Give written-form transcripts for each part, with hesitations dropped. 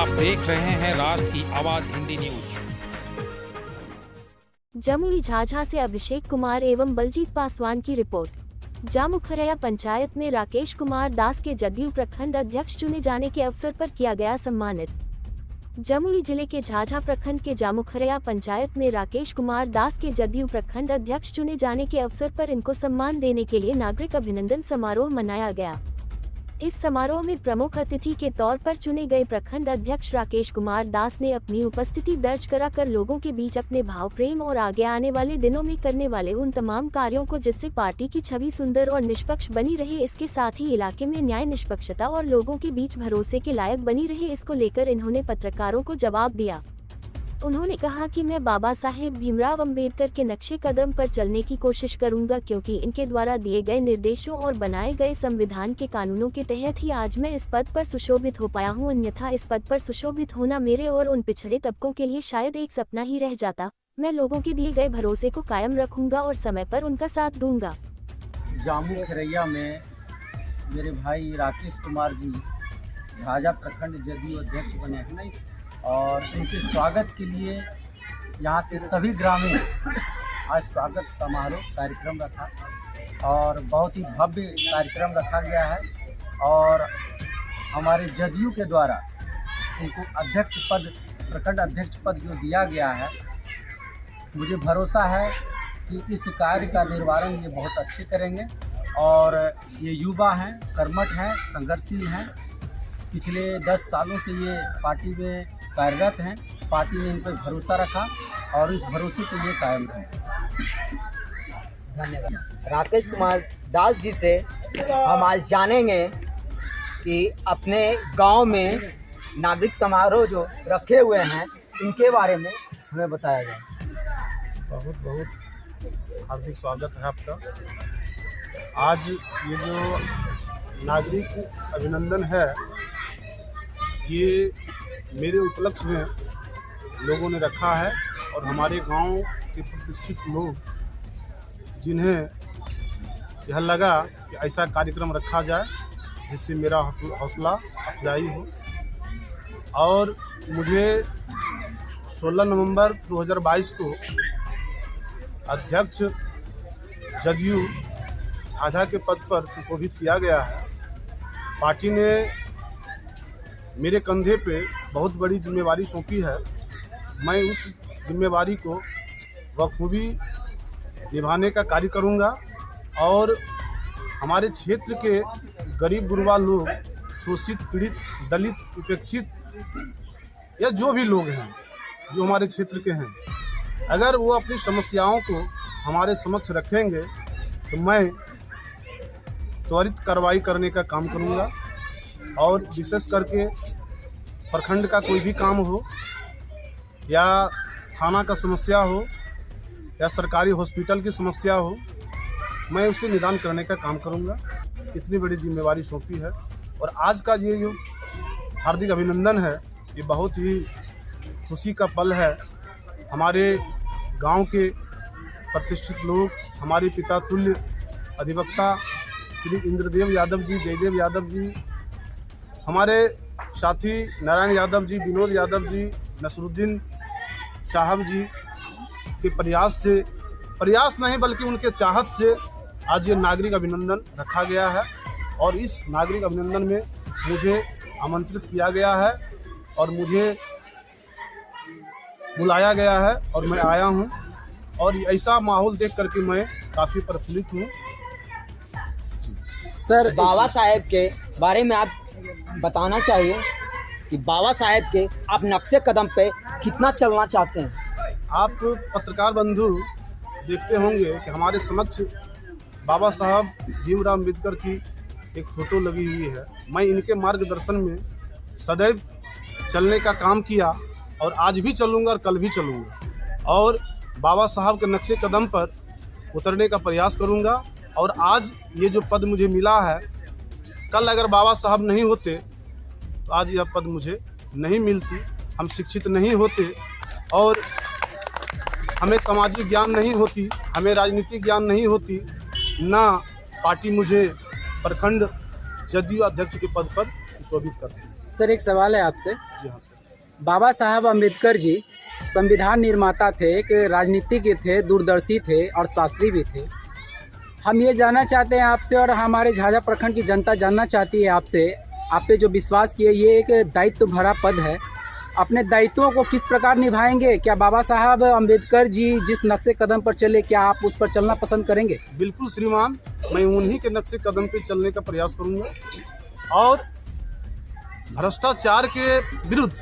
आप देख रहे हैं राष्ट्र की आवाज हिंदी न्यूज। जमुई झाझा से अभिषेक कुमार एवं बलजीत पासवान की रिपोर्ट। जामुखरया पंचायत में राकेश कुमार दास के जदयू प्रखंड अध्यक्ष चुने जाने के अवसर पर किया गया सम्मानित। जमुई जिले के झाझा प्रखंड के जामुखरया पंचायत में राकेश कुमार दास के जदयू प्रखंड अध्यक्ष चुने जाने के अवसर पर इनको सम्मान देने के लिए नागरिक अभिनंदन समारोह मनाया गया। इस समारोह में प्रमुख अतिथि के तौर पर चुने गए प्रखंड अध्यक्ष राकेश कुमार दास ने अपनी उपस्थिति दर्ज कराकर लोगों के बीच अपने भाव प्रेम और आगे आने वाले दिनों में करने वाले उन तमाम कार्यों को जिससे पार्टी की छवि सुंदर और निष्पक्ष बनी रहे, इसके साथ ही इलाके में न्याय, निष्पक्षता और लोगों के बीच भरोसे के लायक बनी रहे, इसको लेकर इन्होंने पत्रकारों को जवाब दिया। उन्होंने कहा कि मैं बाबा साहेब भीमराव अंबेडकर के नक्शे कदम पर चलने की कोशिश करूंगा, क्योंकि इनके द्वारा दिए गए निर्देशों और बनाए गए संविधान के कानूनों के तहत ही आज मैं इस पद पर सुशोभित हो पाया हूं। अन्यथा इस पद पर सुशोभित होना मेरे और उन पिछड़े तबकों के लिए शायद एक सपना ही रह जाता। मैं लोगों के दिए गए भरोसे को कायम रखूंगा और समय पर उनका साथ दूंगा। जामुखरया में मेरे भाई राकेश कुमार जी झाझा प्रखंड जदयू अध्यक्ष बने हैं और उनके स्वागत के लिए यहाँ के सभी ग्रामीण आज स्वागत समारोह कार्यक्रम रखा और बहुत ही भव्य कार्यक्रम रखा गया है। और हमारे जदयू के द्वारा उनको अध्यक्ष पद, प्रखंड अध्यक्ष पद जो दिया गया है, मुझे भरोसा है कि इस कार्य का निर्वहन ये बहुत अच्छे करेंगे। और ये युवा हैं, कर्मठ हैं, संघर्षशील हैं, पिछले 10 सालों से ये पार्टी में कार्यरत हैं। पार्टी ने इन पर भरोसा रखा और इस भरोसे के लिए कायम रहे। धन्यवाद। राकेश कुमार दास जी से हम आज जानेंगे कि अपने गांव में नागरिक समारोह जो रखे हुए हैं इनके बारे में हमें बताया जाए। बहुत बहुत हार्दिक स्वागत है आपका। आज ये जो नागरिक अभिनंदन है, ये मेरे उपलक्ष्य में लोगों ने रखा है और हमारे गांव के प्रतिष्ठित लोग, जिन्हें यह लगा कि ऐसा कार्यक्रम रखा जाए जिससे मेरा हौसला अफजाई हो, और मुझे 16 नवंबर 2022 को अध्यक्ष जदयू झाझा के पद पर सुशोभित किया गया है। पार्टी ने मेरे कंधे पे बहुत बड़ी जिम्मेवारी सौंपी है। मैं उस जिम्मेवारी को बखूबी निभाने का कार्य करूंगा और हमारे क्षेत्र के गरीब गुरबा लोग, शोषित, पीड़ित, दलित, उपेक्षित या जो भी लोग हैं जो हमारे क्षेत्र के हैं, अगर वो अपनी समस्याओं को हमारे समक्ष रखेंगे तो मैं त्वरित कार्रवाई करने का काम करूंगा। और विशेष करके प्रखंड का कोई भी काम हो या थाना का समस्या हो या सरकारी हॉस्पिटल की समस्या हो, मैं उससे निदान करने का काम करूंगा। इतनी बड़ी जिम्मेवारी सौंपी है और आज का ये जो हार्दिक अभिनंदन है, ये बहुत ही खुशी का पल है। हमारे गांव के प्रतिष्ठित लोग, हमारे पिता तुल्य अधिवक्ता श्री इंद्रदेव यादव जी, जयदेव यादव जी, हमारे साथी नारायण यादव जी, विनोद यादव जी, नसरुद्दीन साहब जी के प्रयास नहीं बल्कि उनके चाहत से आज ये नागरिक अभिनंदन रखा गया है। और इस नागरिक अभिनंदन में मुझे आमंत्रित किया गया है और मुझे बुलाया गया है और मैं आया हूँ और ऐसा माहौल देख करके मैं काफ़ी प्रफुल्लित हूँ। सर, बाबा साहेब के बारे में आप बताना चाहिए कि बाबा साहेब के आप नक्शे कदम पे कितना चलना चाहते हैं। आप पत्रकार बंधु देखते होंगे कि हमारे समक्ष बाबा साहब भीमराव अंबेडकर की एक फ़ोटो लगी हुई है। मैं इनके मार्गदर्शन में सदैव चलने का काम किया और आज भी चलूँगा और कल भी चलूँगा और बाबा साहब के नक्शे कदम पर उतरने का प्रयास करूँगा। और आज ये जो पद मुझे मिला है, कल अगर बाबा साहब नहीं होते तो आज यह पद मुझे नहीं मिलती। हम शिक्षित नहीं होते और हमें सामाजिक ज्ञान नहीं होती, हमें राजनीतिक ज्ञान नहीं होती, ना पार्टी मुझे प्रखंड जदयू अध्यक्ष के पद पर सुशोभित करती। सर, एक सवाल है आपसे। जी हाँ सर। बाबा साहब अम्बेडकर जी संविधान निर्माता थे, एक राजनीतिज्ञ थे, दूरदर्शी थे और शास्त्री भी थे। हम ये जानना चाहते हैं आपसे और हमारे झाझा प्रखंड की जनता जानना चाहती है आपसे, आप पे जो विश्वास किए, ये एक दायित्व भरा पद है, अपने दायित्वों को किस प्रकार निभाएंगे? क्या बाबा साहब अम्बेडकर जी जिस नक्शे कदम पर चले, क्या आप उस पर चलना पसंद करेंगे? बिल्कुल श्रीमान, मैं उन्हीं के नक्शे कदम पे चलने का प्रयास करूंगा और भ्रष्टाचार के विरुद्ध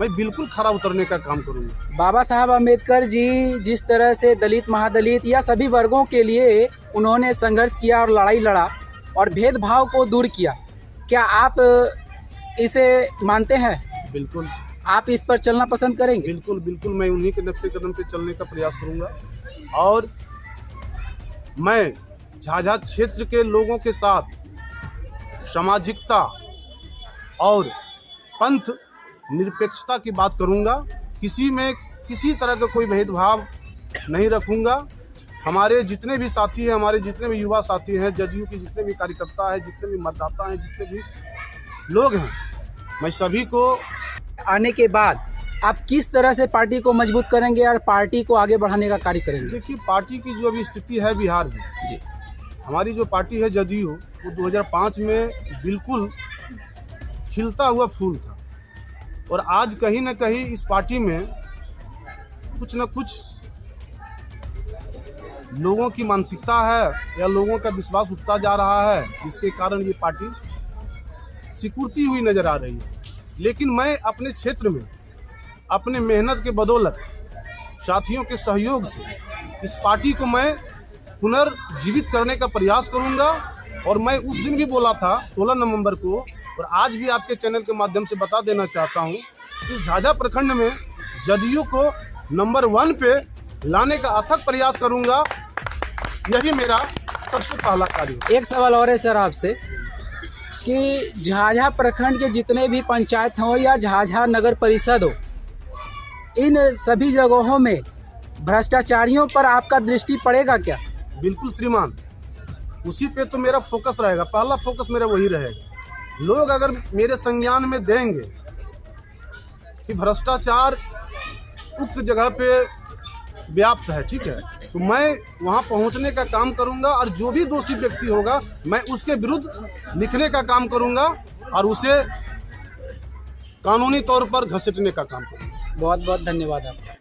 मैं बिल्कुल खरा उतरने का काम करूंगा। बाबा साहब अम्बेडकर जी जिस तरह से दलित, महादलित या सभी वर्गों के लिए उन्होंने संघर्ष किया और लड़ाई लड़ा और भेदभाव को दूर किया, क्या आप इसे मानते हैं? बिल्कुल। आप इस पर चलना पसंद करेंगे? बिल्कुल बिल्कुल, मैं उन्हीं के नक्शे कदम पे चलने का प्रयास करूंगा और मैं झाझा क्षेत्र के लोगों के साथ सामाजिकता और पंथ निरपेक्षता की बात करूंगा। किसी में किसी तरह का कोई भेदभाव नहीं रखूंगा। हमारे जितने भी साथी हैं, हमारे जितने भी युवा साथी हैं, जदयू के जितने भी कार्यकर्ता हैं, जितने भी मतदाता हैं, जितने भी लोग हैं, मैं सभी को आने के बाद आप किस तरह से पार्टी को मजबूत करेंगे और पार्टी को आगे बढ़ाने का कार्य करेंगे? देखिए, पार्टी की जो अभी स्थिति है बिहार में जी, हमारी जो पार्टी है जदयू, वो 2005 में बिल्कुल खिलता हुआ फूल था और आज कहीं ना कहीं इस पार्टी में कुछ न कुछ लोगों की मानसिकता है या लोगों का विश्वास उठता जा रहा है, जिसके कारण ये पार्टी सिकुड़ती हुई नजर आ रही है। लेकिन मैं अपने क्षेत्र में अपने मेहनत के बदौलत, साथियों के सहयोग से इस पार्टी को मैं पुनर्जीवित करने का प्रयास करूंगा और मैं उस दिन भी बोला था 16 नवंबर को, और आज भी आपके चैनल के माध्यम से बता देना चाहता हूं, इस झाझा प्रखंड में जदयू को नंबर 1 पे लाने का अथक प्रयास करूंगा। यही मेरा सबसे पहला कार्य है। एक सवाल और है सर आपसे कि झाझा प्रखंड के जितने भी पंचायत हो या झाझा नगर परिषद हो, इन सभी जगहों में भ्रष्टाचारियों पर आपका दृष्टि पड़ेगा क्या? बिल्कुल श्रीमान, उसी पे तो मेरा फोकस रहेगा। पहला फोकस मेरा वही रहेगा। लोग अगर मेरे संज्ञान में देंगे कि भ्रष्टाचार उक्त जगह पे व्याप्त है, ठीक है, तो मैं वहां पहुंचने का काम करूंगा और जो भी दोषी व्यक्ति होगा मैं उसके विरुद्ध लिखने का काम करूंगा और उसे कानूनी तौर पर घसीटने का काम करूंगा। बहुत बहुत धन्यवाद आपका।